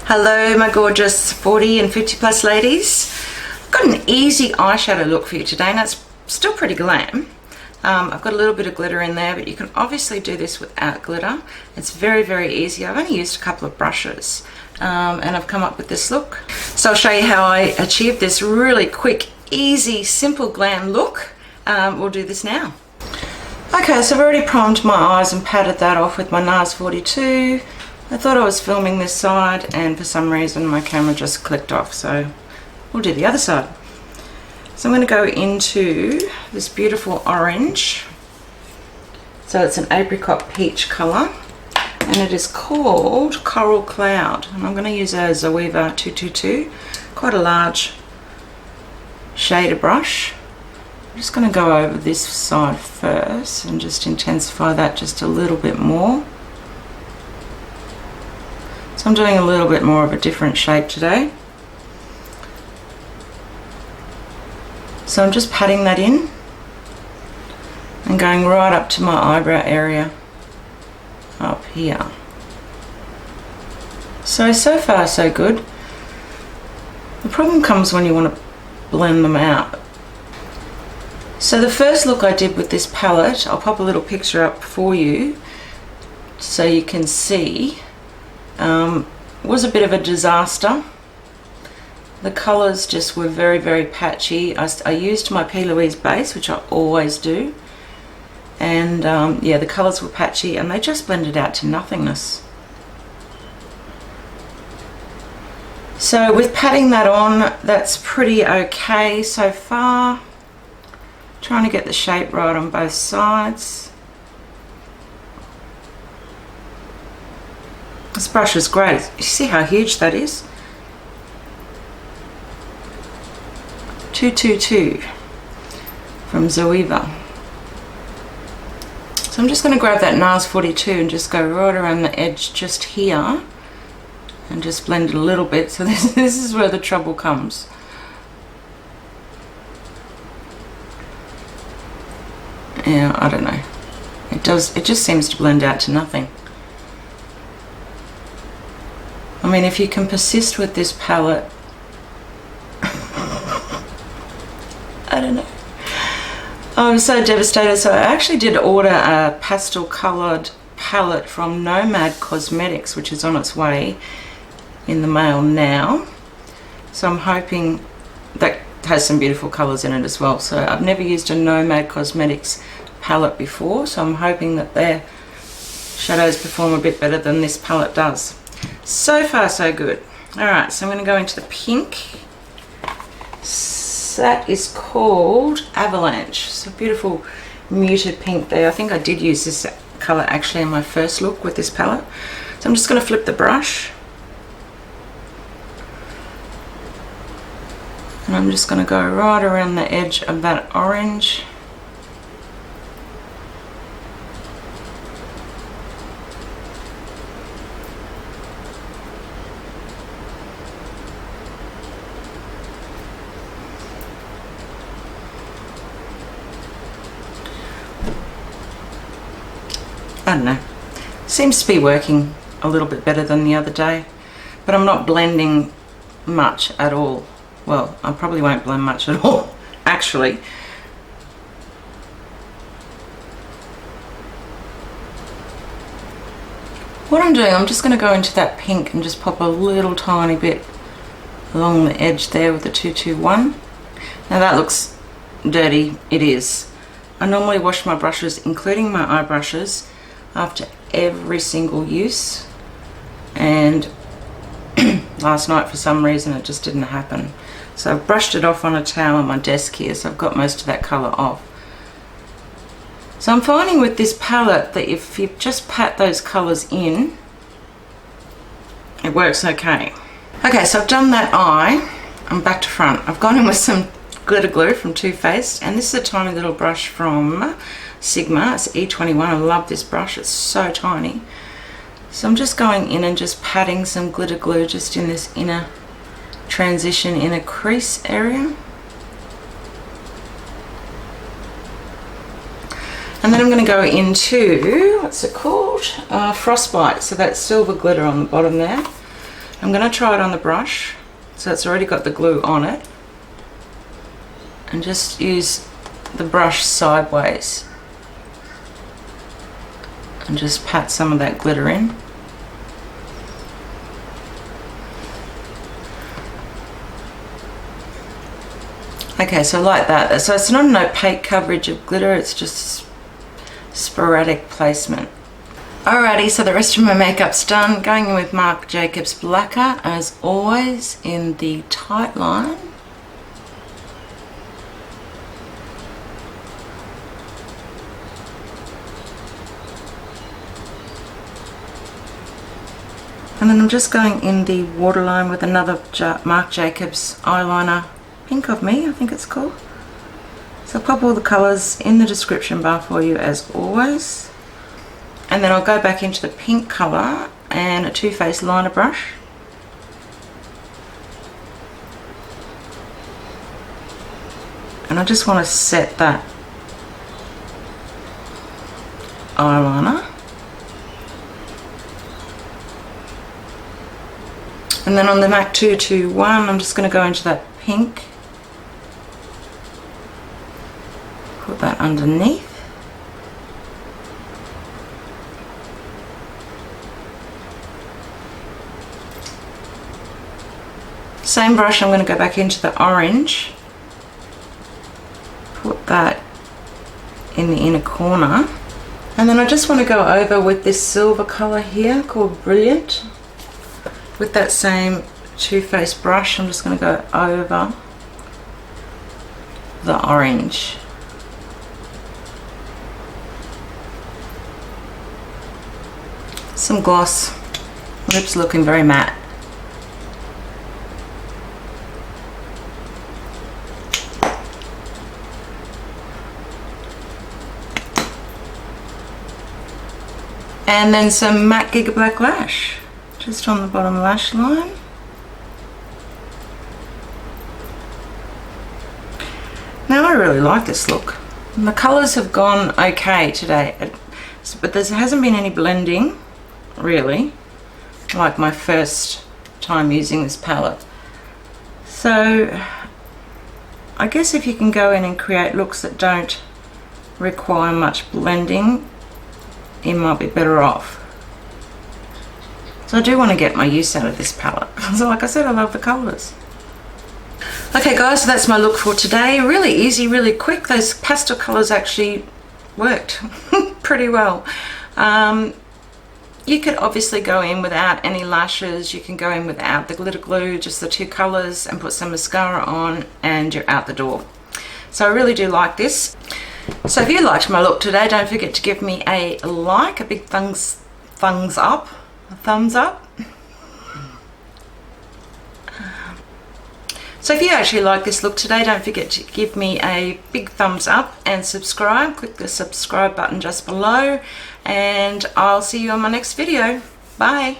Hello my gorgeous 40 and 50 plus ladies. I've got an easy eyeshadow look for you today and it's still pretty glam. I've got a little bit of glitter in there, but you can obviously do this without glitter. It's very easy. I've only used a couple of brushes and I've come up with this look. So I'll show you how I achieved this really quick, easy, simple glam look. We'll do this now. Okay, so I've already primed my eyes and patted that off with my NARS 42. I thought I was filming this side and for some reason my camera just clicked off, so we'll do the other side. So I'm going to go into this beautiful orange. So it's an apricot peach colour and it is called Coral Cloud, and I'm going to use a Zoeva 222, quite a large shader brush. I'm just going to go over this side first and just intensify that just a little bit more. So I'm doing a little bit more of a different shape today. So I'm just patting that in and going right up to my eyebrow area up here. So far so good. The problem comes when you want to blend them out. So the first look I did with this palette, I'll pop a little picture up for you so you can see, was a bit of a disaster. The colours just were very patchy. I used my P.Louise base, which I always do, and yeah, the colours were patchy and they just blended out to nothingness. So with patting that on, that's pretty okay so far. Trying to get the shape right on both sides. This brush is great. You see how huge that is? 222 from Zoeva. So I'm just going to grab that NARS 42 and just go right around the edge just here and just blend it a little bit. So this is where the trouble comes. Yeah, I don't know. It just seems to blend out to nothing. I mean, if you can persist with this palette, I don't know. I'm so devastated. So I actually did order a pastel coloured palette from Nomad Cosmetics, which is on its way in the mail now. So I'm hoping that has some beautiful colours in it as well. So I've never used a Nomad Cosmetics palette before, so I'm hoping that their shadows perform a bit better than this palette does. So far so good. Alright, so I'm going to go into the pink. That is called Avalanche. So beautiful muted pink there. I think I did use this colour actually in my first look with this palette. So I'm just going to flip the brush. And I'm just going to go right around the edge of that orange. I don't know, seems to be working a little bit better than the other day, but I'm not blending much at all. Well, I probably won't blend much at all, actually. What I'm doing, I'm just going to go into that pink and just pop a little tiny bit along the edge there with the 221. Now that looks dirty, it is. I normally wash my brushes, including my eye brushes, after every single use, and last night for some reason it just didn't happen. So I've brushed it off on a towel on my desk here, so I've got most of that colour off. So I'm finding with this palette that if you just pat those colours in, it works okay. Okay, so I've done that eye. I'm back to front. I've gone in with some glitter glue from Too Faced, and this is a tiny little brush from Sigma. It's E21. I love this brush, it's so tiny. So I'm just going in and just patting some glitter glue just in this inner transition, inner crease area. And then I'm going to go into, what's it called? Frostbite. So that's silver glitter on the bottom there. I'm going to try it on the brush, so it's already got the glue on it, and just use the brush sideways and just pat some of that glitter in. Okay, so like that. So it's not an opaque coverage of glitter, it's just sporadic placement. Alrighty, so the rest of my makeup's done. Going in with Marc Jacobs Blacker, as always, in the tight line. And then I'm just going in the waterline with another Marc Jacobs eyeliner, Pink of Me, I think it's called. So I'll pop all the colours in the description bar for you as always. And then I'll go back into the pink colour and a Too Faced liner brush. And I just want to set that eyeliner. And then on the MAC 221, I'm just going to go into that pink. Put that underneath. Same brush, I'm going to go back into the orange. Put that in the inner corner. And then I just want to go over with this silver colour here called Brilliant. With that same Too Faced brush, I'm just going to go over the orange. Some gloss. Lips looking very matte. And then some matte Giga Black Lash, just on the bottom lash line. Now I really like this look. And the colours have gone okay today, but there hasn't been any blending, really, like my first time using this palette. So I guess if you can go in and create looks that don't require much blending, you might be better off. So I do want to get my use out of this palette. So like I said, I love the colours. Okay guys, so that's my look for today. Really easy, really quick. Those pastel colours actually worked pretty well. You could obviously go in without any lashes. You can go in without the glitter glue, just the two colours, and put some mascara on and you're out the door. So I really do like this. So if you liked my look today, don't forget to give me a like, a big thumbs up. So if you actually like this look today, don't forget to give me a big thumbs up and subscribe. Click the subscribe button just below, and I'll see you on my next video. Bye.